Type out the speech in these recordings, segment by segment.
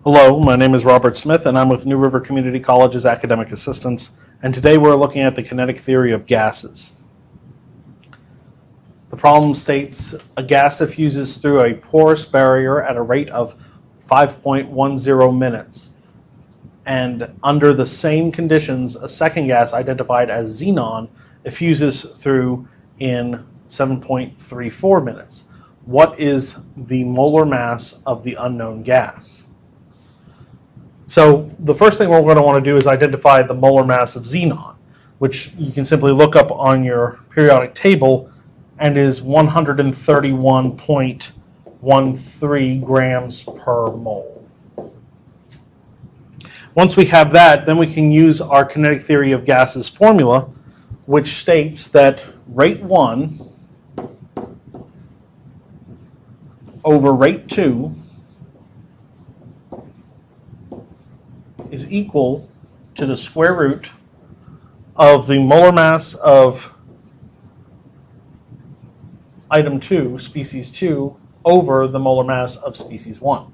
Hello, my name is Robert Smith and I'm with New River Community College's Academic Assistants, and today we're looking at the kinetic theory of gases. The problem states a gas diffuses through a porous barrier at a rate of 5.10 minutes, and under the same conditions a second gas identified as xenon diffuses through in 7.34 minutes. What is the molar mass of the unknown gas? So the first thing we're going to want to do is identify the molar mass of xenon, which you can simply look up on your periodic table and is 131.13 grams per mole. Once we have that, then we can use our kinetic theory of gases formula, which states that rate 1 over rate 2 is equal to the square root of the molar mass of item 2, species 2, over the molar mass of species 1.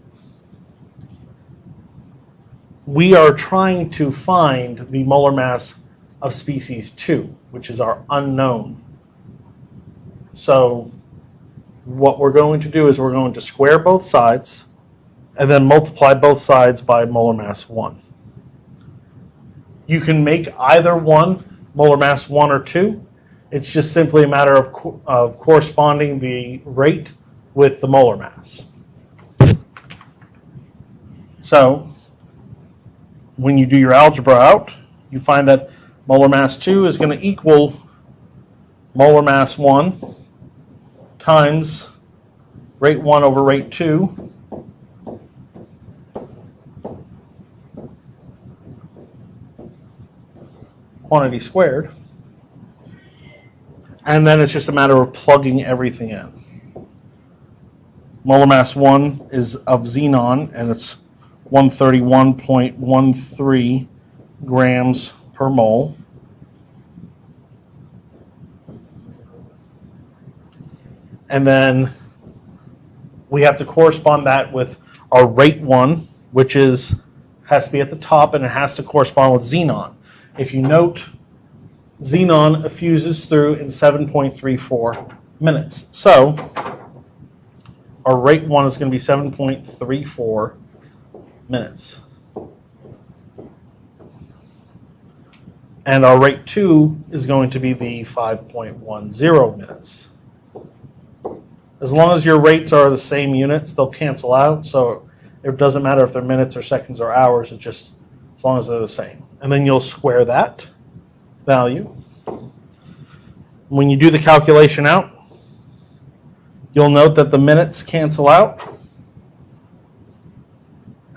We are trying to find the molar mass of species 2, which is our unknown. So what we're going to do is we're going to square both sides and then multiply both sides by molar mass 1. You can make either one molar mass 1 or 2. It's just simply a matter of corresponding the rate with the molar mass. So when you do your algebra out, you find that molar mass 2 is going to equal molar mass 1 times rate 1 over rate 2 quantity squared, and then it's just a matter of plugging everything in. Molar mass 1 is of xenon, and it's 131.13 grams per mole. And then we have to correspond that with our rate 1, which has to be at the top, and it has to correspond with xenon. If you note, xenon effuses through in 7.34 minutes. So our rate 1 is going to be 7.34 minutes. And our rate 2 is going to be the 5.10 minutes. As long as your rates are the same units, they'll cancel out. So it doesn't matter if they're minutes or seconds or hours. It's just as long as they're the same. And then you'll square that value. When you do the calculation out, you'll note that the minutes cancel out.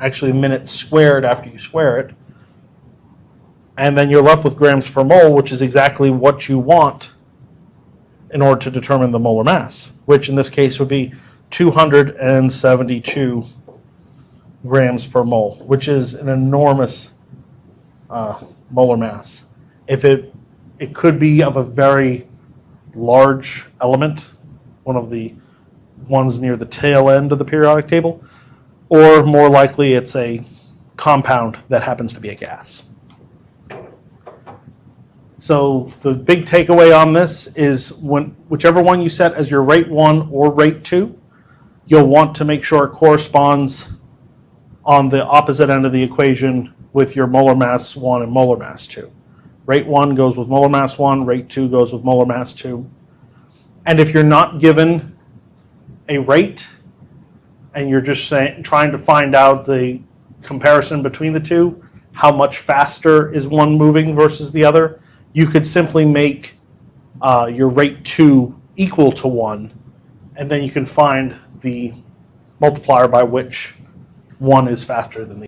Actually, minutes squared after you square it. And then you're left with grams per mole, which is exactly what you want in order to determine the molar mass, which in this case would be 272 grams per mole, which is an enormous molar mass. If it could be of a very large element, one of the ones near the tail end of the periodic table, or more likely it's a compound that happens to be a gas. So the big takeaway on this is whichever one you set as your rate 1 or rate 2, you'll want to make sure it corresponds on the opposite end of the equation with your molar mass 1 and molar mass 2. Rate 1 goes with molar mass 1, rate 2 goes with molar mass 2. And if you're not given a rate and you're just trying to find out the comparison between the two, how much faster is one moving versus the other, you could simply make your rate 2 equal to 1, and then you can find the multiplier by which one is faster than the